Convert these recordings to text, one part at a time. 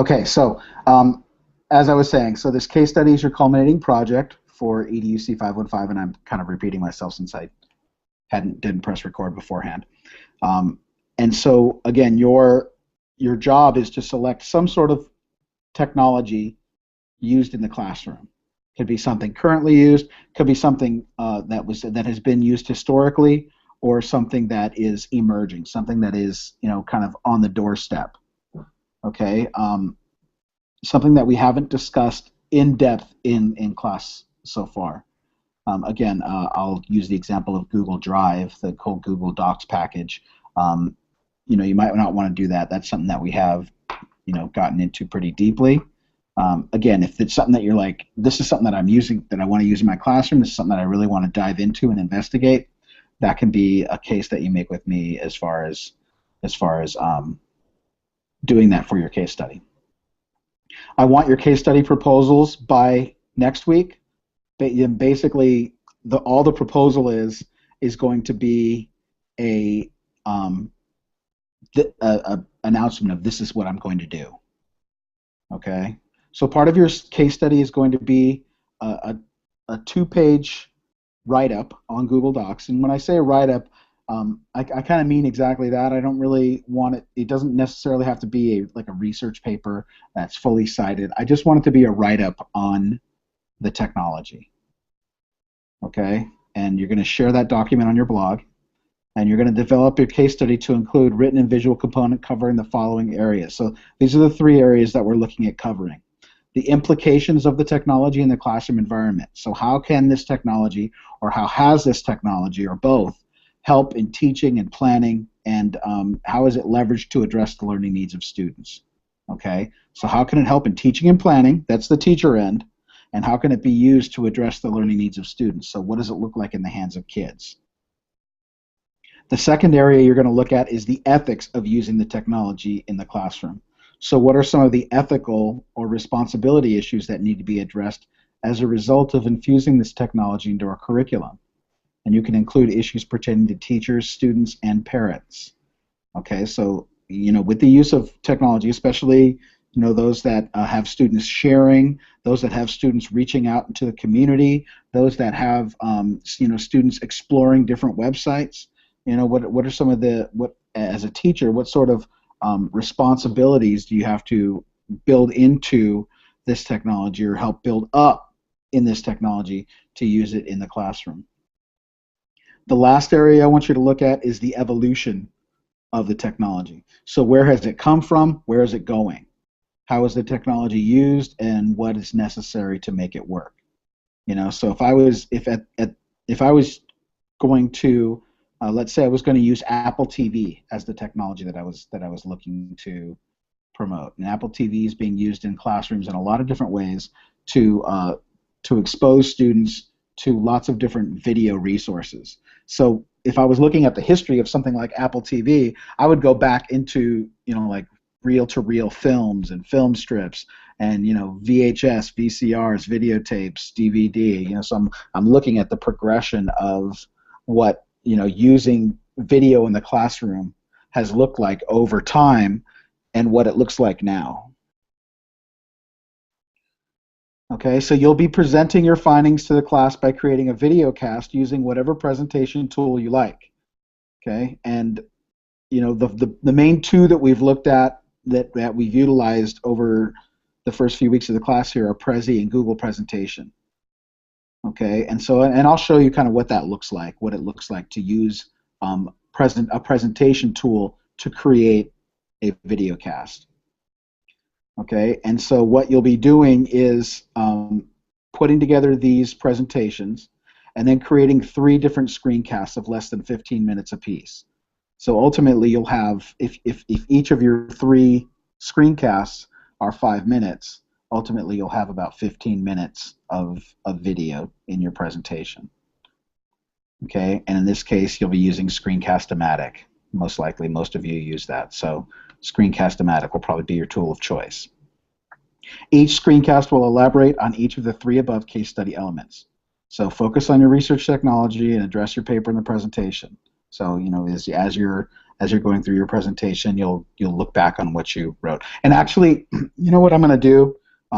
Okay, so as I was saying, so this case study is your culminating project for EDUC 515, and I'm kind of repeating myself since I didn't press record beforehand. And so again, your job is to select some sort of technology used in the classroom. Could be something currently used, could be something that has been used historically, or something that is emerging, something that is kind of on the doorstep. Okay, something that we haven't discussed in depth in class so far. Again, I'll use the example of Google Drive, the whole Google Docs package. You might not want to do that. That's something that we have, gotten into pretty deeply. Again, if it's something that you're like, this is something that I'm using, that I want to use in my classroom, this is something that I really want to dive into and investigate, that can be a case that you make with me as far as doing that for your case study. I want your case study proposals by next week. Basically, all the proposal is going to be a announcement of this is what I'm going to do. Okay, so part of your case study is going to be a 2-page write-up on Google Docs, and when I say a write-up, I kind of mean exactly that. I don't really want it. It doesn't necessarily have to be like a research paper that's fully cited. I just want it to be a write-up on the technology. Okay, and you're going to share that document on your blog, and you're going to develop your case study to include written and visual component covering the following areas. So these are the 3 areas that we're looking at covering. The implications of the technology in the classroom environment. So how can this technology, or how has this technology, or both, help in teaching and planning, and how is it leveraged to address the learning needs of students? Okay, so how can it help in teaching and planning? That's the teacher end. And how can it be used to address the learning needs of students? So what does it look like in the hands of kids? The second area you're going to look at is the ethics of using the technology in the classroom. So what are some of the ethical or responsibility issues that need to be addressed as a result of infusing this technology into our curriculum? And you can include issues pertaining to teachers, students, and parents. Okay, so with the use of technology, especially those that have students sharing, those that have students reaching out into the community, those that have students exploring different websites. What are some of as a teacher, what sort of responsibilities do you have to build into this technology, or help build up in this technology to use it in the classroom? The last area I want you to look at is the evolution of the technology. So where has it come from? Where is it going? How is the technology used, and what is necessary to make it work? So if I was going to let's say I was going to use Apple TV as the technology that I was looking to promote, and Apple TV is being used in classrooms in a lot of different ways to expose students to lots of different video resources. So if I was looking at the history of something like Apple TV, I would go back into like reel-to-reel films and film strips, and VHS, VCRs, videotapes, DVD. So I'm looking at the progression of what using video in the classroom has looked like over time, and what it looks like now. Okay, so you'll be presenting your findings to the class by creating a video cast using whatever presentation tool you like. Okay, and the main 2 that we've looked at that we've utilized over the first few weeks of the class here are Prezi and Google Presentation. Okay, and I'll show you kind of what that looks like, what it looks like to use a presentation tool to create a video cast. Okay, and so what you'll be doing is putting together these presentations and then creating 3 different screencasts of less than 15 minutes apiece. So ultimately you'll have, if each of your 3 screencasts are 5 minutes, ultimately you'll have about 15 minutes of video in your presentation. Okay, and in this case you'll be using Screencast-O-Matic. Most likely most of you use that, so Screencast-O-Matic will probably be your tool of choice. Each screencast will elaborate on each of the 3 above case study elements. So focus on your research technology and address your paper in the presentation. So as you're going through your presentation, you'll look back on what you wrote. And actually, you know what I'm going to do,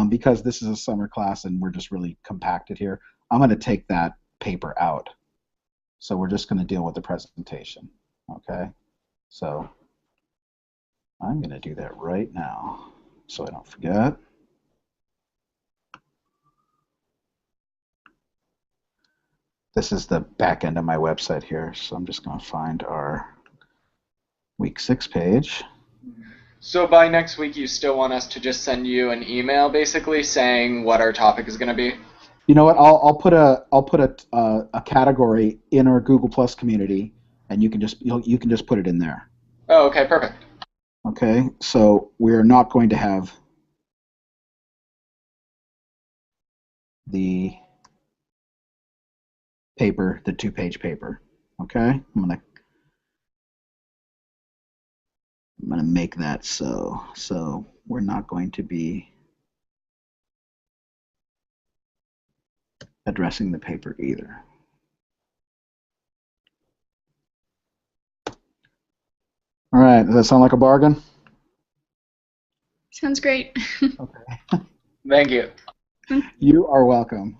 because this is a summer class and we're just really compacted here. I'm going to take that paper out. So we're just going to deal with the presentation. Okay. So I'm going to do that right now, so I don't forget. This is the back end of my website here, so I'm just going to find our week 6 page. So by next week, you still want us to just send you an email, basically saying what our topic is going to be? You know what? I'll put a category in our Google Plus community, and you can just put it in there. Oh, okay, perfect. Okay, so we're not going to have the paper, the 2-page paper. Okay, I'm gonna make that so we're not going to be addressing the paper either. All right, does that sound like a bargain? Sounds great. Okay. Thank you. You are welcome.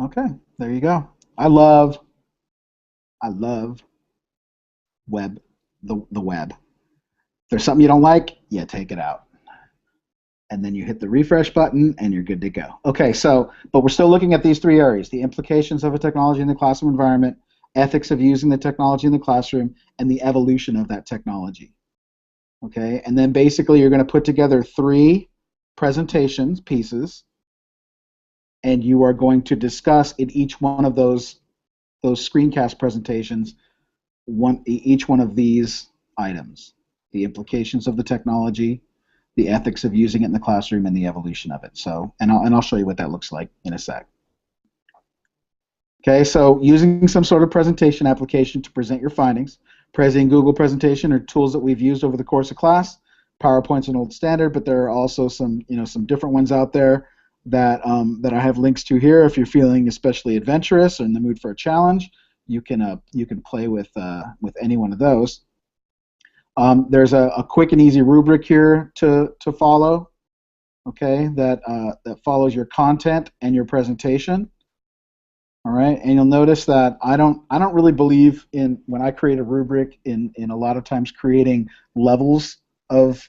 Okay, there you go. I love the web. If there's something you don't like, yeah, take it out. And then you hit the refresh button and you're good to go. Okay, but we're still looking at these 3 areas: the implications of a technology in the classroom environment, ethics of using the technology in the classroom, and the evolution of that technology. Okay, and then basically you're going to put together 3 presentations pieces, and you are going to discuss in each one of those screencast presentations each one of these items: the implications of the technology, the ethics of using it in the classroom, and the evolution of it. So, and I'll show you what that looks like in a sec. Okay, so using some sort of presentation application to present your findings. Prezi and Google Presentation are tools that we've used over the course of class. PowerPoint's an old standard, but there are also some different ones out there that I have links to here. If you're feeling especially adventurous or in the mood for a challenge, you can play with any one of those. There's a quick and easy rubric here to follow. Okay, that follows your content and your presentation. All right, and you'll notice that I don't really believe in, when I create a rubric, in a lot of times creating levels of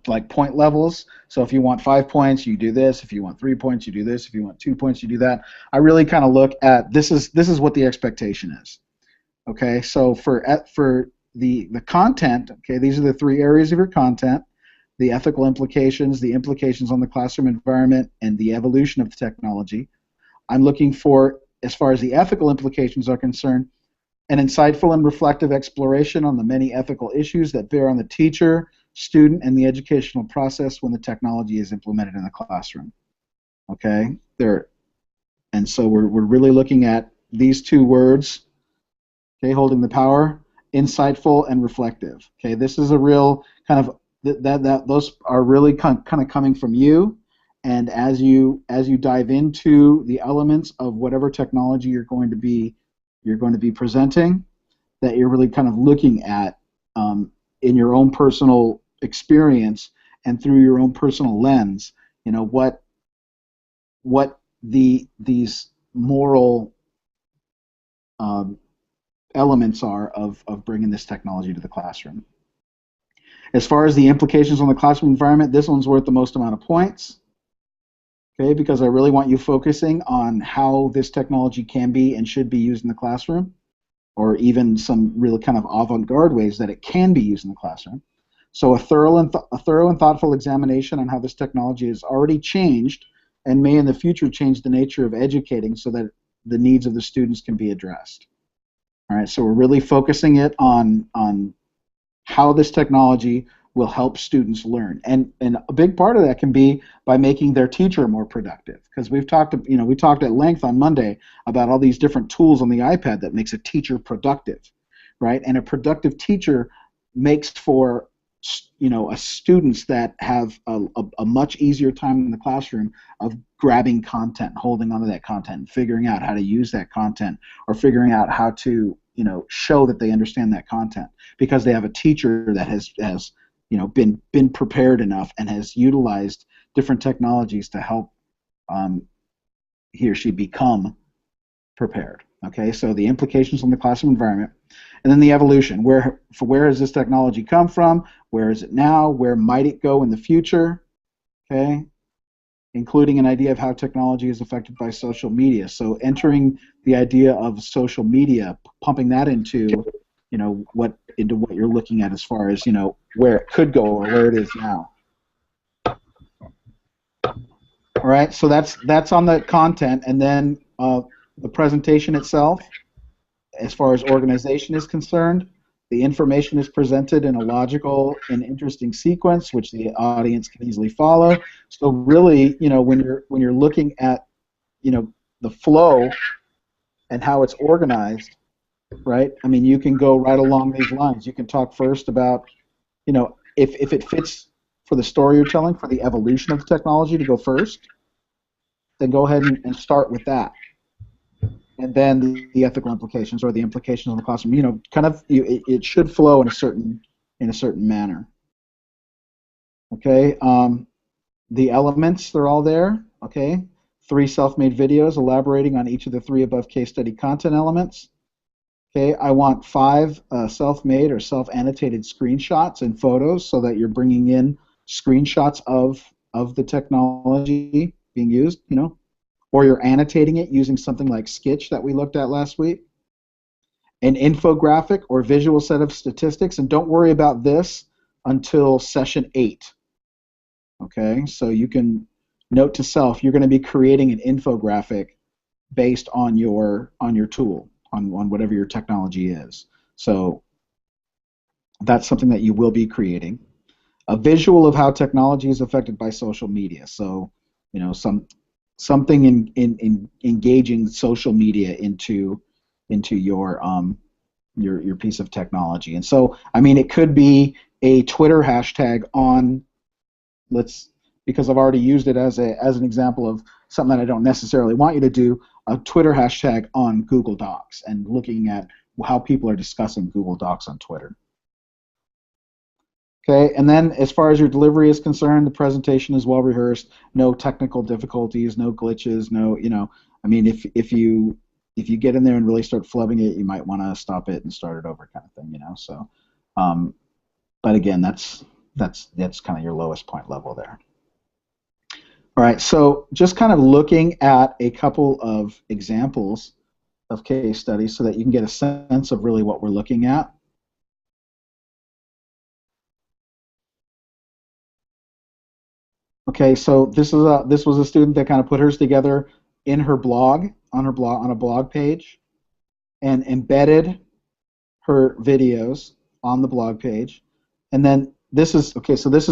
like point levels. So if you want 5 points, you do this. If you want 3 points, you do this. If you want 2 points, you do that. I really kind of look at this is what the expectation is. Okay, so for the content, okay, these are the 3 areas of your content: the ethical implications, the implications on the classroom environment, and the evolution of the technology. I'm looking for, as far as the ethical implications are concerned, an insightful and reflective exploration on the many ethical issues that bear on the teacher, student, and the educational process when the technology is implemented in the classroom. Okay, and so we're really looking at these 2 words. Okay, holding the power: insightful and reflective. Okay, this is a real kind of those are really kind of coming from you, and as you dive into the elements of whatever technology you're going to be presenting, that you're really kind of looking at in your own personal experience and through your own personal lens, what these moral elements are of bringing this technology to the classroom. As far as the implications on the classroom environment, this one's worth the most amount of points, okay, because I really want you focusing on how this technology can be and should be used in the classroom, or even some really kind of avant-garde ways that it can be used in the classroom. So a thorough and thoughtful examination on how this technology has already changed and may in the future change the nature of educating so that the needs of the students can be addressed. All right, so we're really focusing it on how this technology will help students learn, and a big part of that can be by making their teacher more productive, because we talked at length on Monday about all these different tools on the iPad that makes a teacher productive, right? And a productive teacher makes for students that have a much easier time in the classroom of grabbing content, holding onto that content, figuring out how to use that content, or figuring out how to show that they understand that content because they have a teacher that has been prepared enough and has utilized different technologies to help he or she become prepared. Okay, so the implications on the classroom environment, and then the evolution. Where has this technology come from? Where is it now? Where might it go in the future? Okay, including an idea of how technology is affected by social media. So entering the idea of social media, pumping that into what you're looking at as far as where it could go or where it is now. All right, so that's on the content, and then the presentation itself. As far as organization is concerned, the information is presented in a logical and interesting sequence, which the audience can easily follow. So really, when you're looking at, the flow and how it's organized, right? I mean, you can go right along these lines. You can talk first about, if it fits for the story you're telling, for the evolution of the technology to go first, then go ahead and start with that. And then the ethical implications or the implications on the classroom, it should flow in a certain manner. Okay, the elements, they're all there. Okay, 3 self-made videos elaborating on each of the 3 above case study content elements. Okay, I want 5 self-made or self-annotated screenshots and photos so that you're bringing in screenshots of the technology being used, or you're annotating it using something like Sketch that we looked at last week. An infographic or visual set of statistics, and don't worry about this until session 8. Okay, so you can note to self, you're going to be creating an infographic based on your tool, on whatever your technology is. So that's something that you will be creating. A visual of how technology is affected by social media. So, something in engaging social media into your piece of technology. And so, I mean, it could be a Twitter hashtag on, because I've already used it as an example of something that I don't necessarily want you to do, a Twitter hashtag on Google Docs and looking at how people are discussing Google Docs on Twitter. Okay, and then as far as your delivery is concerned, the presentation is well rehearsed, no technical difficulties, no glitches, I mean, if you get in there and really start flubbing it, you might want to stop it and start it over, kind of thing, So, but again, that's kind of your lowest point level there. All right, so just kind of looking at a couple of examples of case studies so that you can get a sense of really what we're looking at. Okay, so this was a student that kind of put hers together in her blog, on a blog page, and embedded her videos on the blog page. And then this is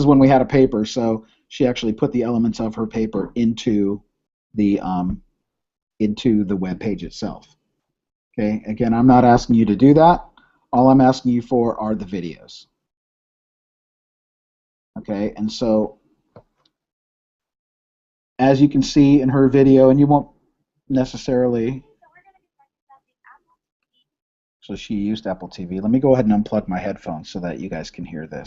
when we had a paper, so she actually put the elements of her paper into the web page itself. Okay, again, I'm not asking you to do that. All I'm asking you for are the videos. Okay, and so as you can see in her video, and you won't necessarily. So she used Apple TV. Let me go ahead and unplug my headphones so that you guys can hear this.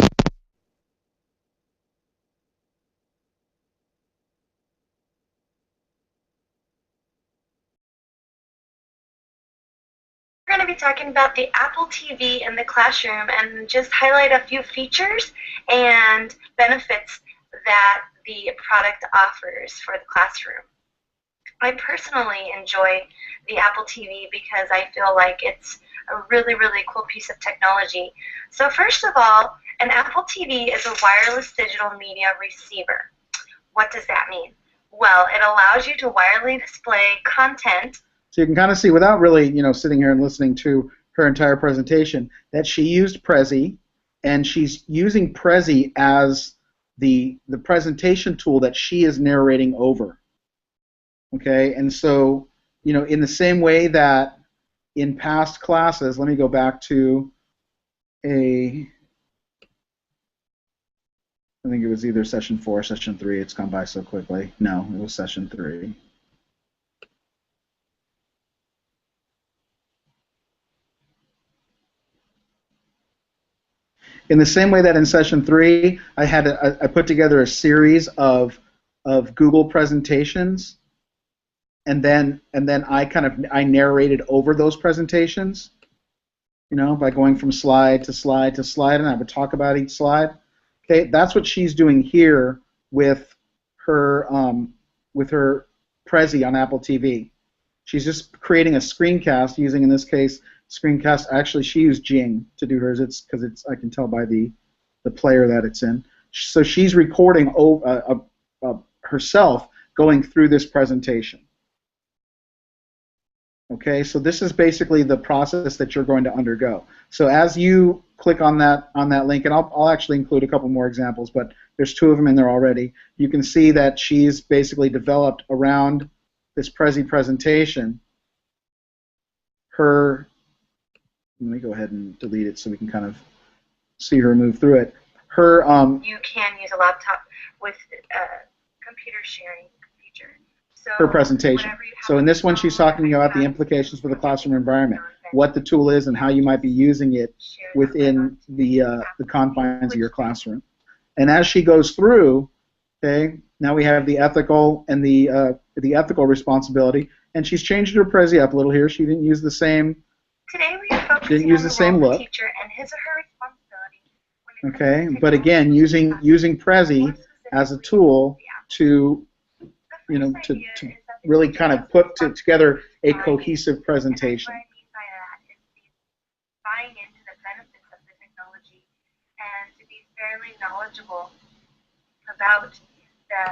We're going to be talking about the Apple TV in the classroom and just highlight a few features and benefits that the product offers for the classroom. I personally enjoy the Apple TV because I feel like it's a really, really cool piece of technology. So first of all, an Apple TV is a wireless digital media receiver. What does that mean? Well, it allows you to wirelessly display content. So you can kind of see, without really, sitting here and listening to her entire presentation, that she used Prezi, and she's using Prezi as the presentation tool that she is narrating over. Okay, and so, in the same way that in past classes, let me go back to I think it was either session 4 or session 3. It's gone by so quickly. No, it was session 3. In the same way that in session 3, I put together a series of Google presentations, and then I narrated over those presentations, by going from slide to slide to slide, and I would talk about each slide. Okay, that's what she's doing here with her Prezi on Apple TV. She's just creating a screencast using, in this case, screencast. Actually, she used Jing to do hers. It's because I can tell by the player that it's in. So she's recording herself going through this presentation. Okay, so this is basically the process that you're going to undergo. So as you click on that link, and I'll actually include a couple more examples, but there's 2 of them in there already. You can see that she's basically developed around this Prezi presentation let me go ahead and delete it so we can kind of see her move through it. You can use a laptop with computer sharing feature. So her presentation. So in this one, she's talking about the implications for the classroom environment, what the tool is, and how you might be using it within the confines of your classroom. And as she goes through, okay, now we have the ethical and the ethical responsibility, and she's changed her Prezi up a little here. She didn't use the same. Today we are focusing on the role of the teacher and his or her responsibility. Okay, but again, using Prezi as a tool to to really kind of put together a cohesive presentation. What I mean by that is buying into the benefits of the technology and to be fairly knowledgeable about the.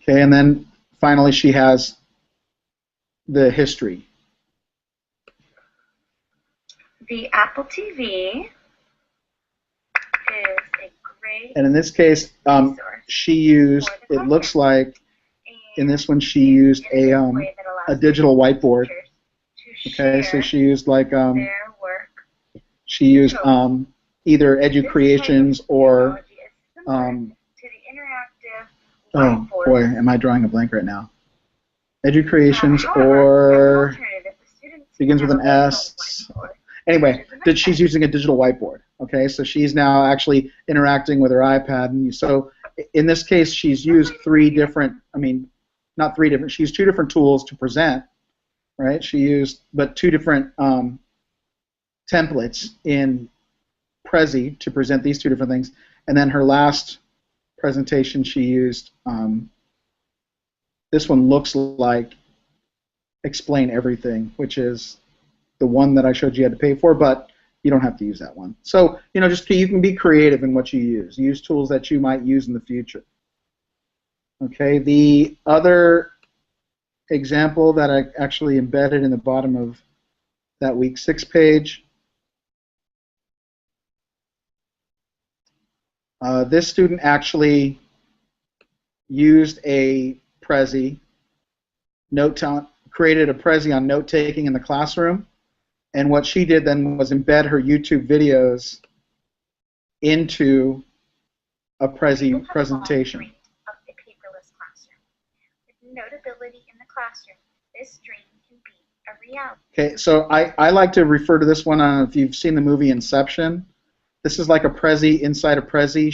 Okay, and then finally she has the history. The Apple TV is a great. And in this case, she used. It looks like. In this one, she used a digital whiteboard. Okay, so she used she used either EduCreations or oh boy, am I drawing a blank right now? EduCreations or begins with an S. Anyway, she's using a digital whiteboard. Okay, so she's now actually interacting with her iPad, and so in this case, she's used 3 different. Not 3 different. She used 2 different tools to present, right? She used 2 different templates in Prezi to present these 2 different things, and then her last presentation she used. This one looks like Explain Everything, which is the one that I showed you had to pay for, but you don't have to use that one. So you can be creative in what you use. Use tools that you might use in the future. Okay, the other example that I actually embedded in the bottom of that week 6 page, this student actually used a Prezi, created a Prezi on note-taking in the classroom, and what she did then was embed her YouTube videos into a Prezi presentation. Notability in the classroom, this dream can be a reality. Okay, so I like to refer to this one, if you've seen the movie Inception. This is like a Prezi inside a Prezi,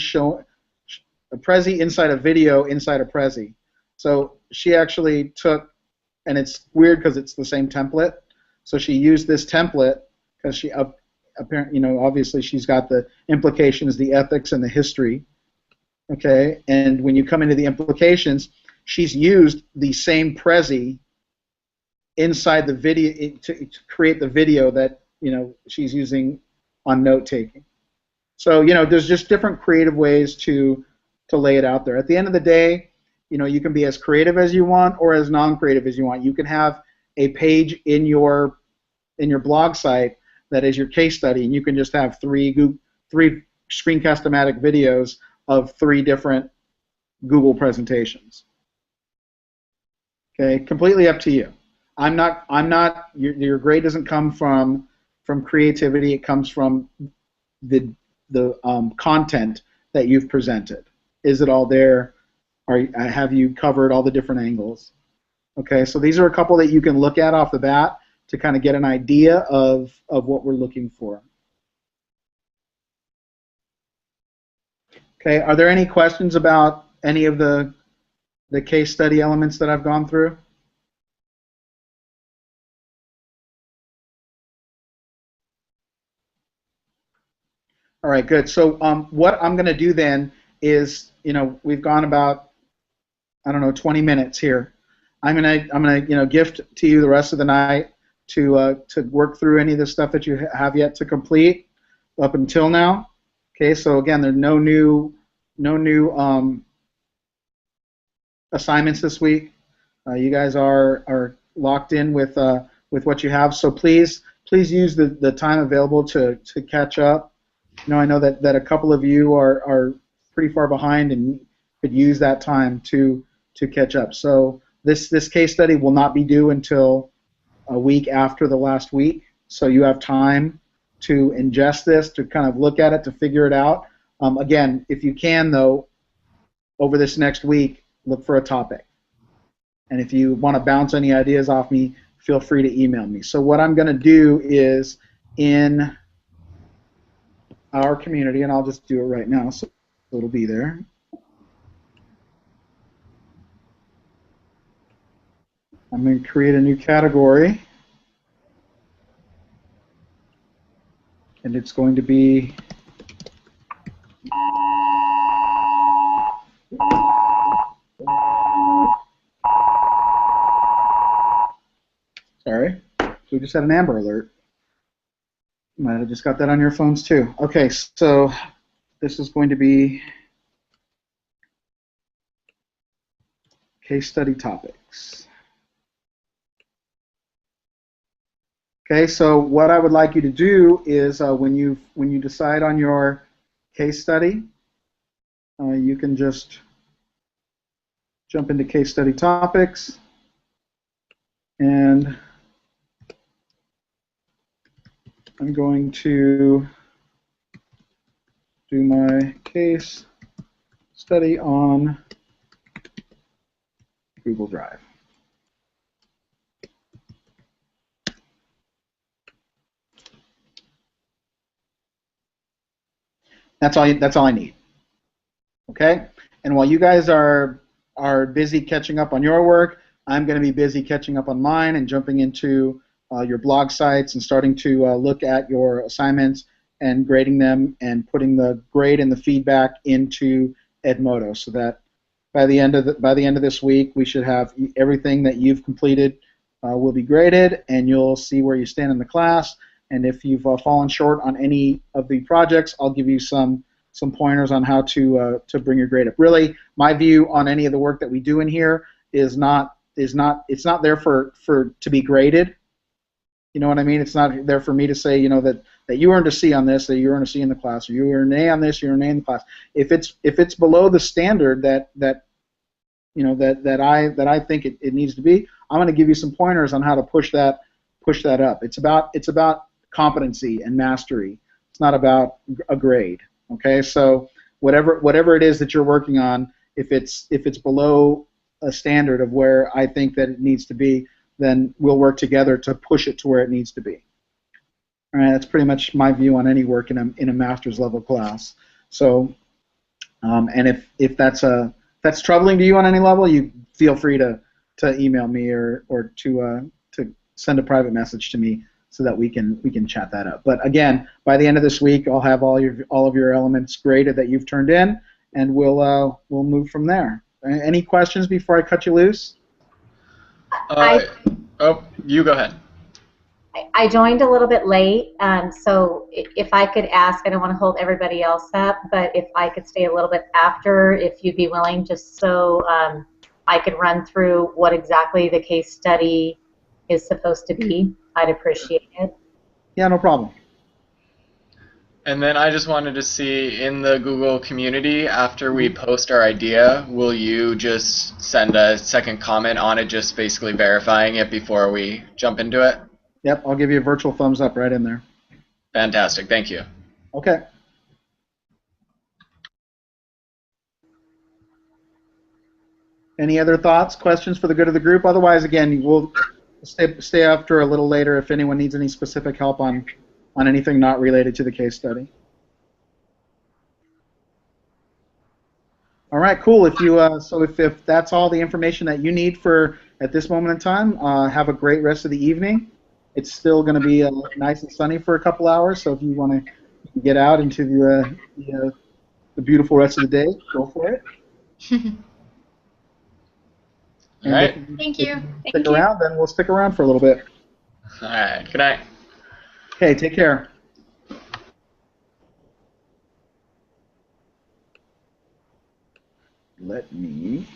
a Prezi inside a video inside a Prezi. So she actually took, and it's weird because it's the same template, so she used this template because she, apparently, obviously she's got the implications, the ethics, and the history. Okay, and when you come into the implications, she's used the same Prezi inside the video to create the video that she's using on note-taking. So there's just different creative ways to lay it out there. At the end of the day, you can be as creative as you want or as non-creative as you want. You can have a page in your blog site that is your case study, and you can just have 3 screencast-o-matic videos of 3 different Google presentations. Okay, completely up to you. I'm not. Your grade doesn't come from creativity. It comes from the content that you've presented. Is it all there? Have you covered all the different angles? Okay, so these are a couple that you can look at off the bat to kind of get an idea of what we're looking for. Okay, are there any questions about any of the case study elements that I've gone through? All right, good. So what I'm going to do then is, we've gone about, I don't know, 20 minutes here. I'm gonna gift to you the rest of the night to work through any of the stuff that you have yet to complete up until now. Okay, so again, there's no new assignments this week. You guys are locked in with what you have. So please use the time available to catch up. I know that a couple of you are pretty far behind and could use that time to catch up. So this case study will not be due until a week after the last week. So you have time to ingest this, to kind of look at it, to figure it out. Again, if you can, though, over this next week, look for a topic. And if you want to bounce any ideas off me, feel free to email me. So what I'm going to do is in our community, and I'll just do it right now so it'll be there. I'm going to create a new category, and it's going to be sorry, we just had an Amber Alert. You might have just got that on your phones too. Okay, so this is going to be case study topics. Okay, so what I would like you to do is when you decide on your case study, you can just jump into case study topics, and I'm going to do my case study on Google Drive. That's all I need. Okay? And while you guys are busy catching up on your work, I'm going to be busy catching up on mine and jumping into your blog sites and starting to look at your assignments and grading them and putting the grade and the feedback into Edmodo, so that by the end of this week we should have everything that you've completed will be graded, and you'll see where you stand in the class. And if you've fallen short on any of the projects, I'll give you some pointers on how to bring your grade up. Really, my view on any of the work that we do in here is it's not there to be graded. You know what I mean? It's not there for me to say, that you earned a C on this, that you earned a C in the class, or you earned an A on this, you earned an A in the class. If it's below the standard that I think it needs to be, I'm going to give you some pointers on how to push that up. It's about competency and mastery. It's not about a grade. Okay, so whatever it is that you're working on, if it's below a standard of where I think that it needs to be, then we'll work together to push it to where it needs to be. All right, that's pretty much my view on any work in a master's level class. So, and if that's troubling to you on any level, you feel free to email me or to send a private message to me so that we can chat that up. But again, by the end of this week, I'll have all of your elements graded that you've turned in, and we'll move from there. Any questions before I cut you loose? You go ahead. I joined a little bit late, so if I could ask, I don't want to hold everybody else up, but if I could stay a little bit after, if you'd be willing, just so I could run through what exactly the case study is supposed to be, I'd appreciate it. Yeah, no problem. And then I just wanted to see, in the Google community, after we post our idea, will you just send a second comment on it, just basically verifying it before we jump into it? Yep, I'll give you a virtual thumbs up right in there. Fantastic, thank you. Okay. Any other thoughts, questions for the good of the group? Otherwise, again, we'll stay after a little later if anyone needs any specific help on anything not related to the case study. All right, cool. If you so if that's all the information that you need for at this moment in time, have a great rest of the evening. It's still going to be nice and sunny for a couple hours, so if you want to get out into the beautiful rest of the day, go for it. All right. Thank you. Stick around, then we'll stick around for a little bit. All right. Good night. Okay, take care. Let me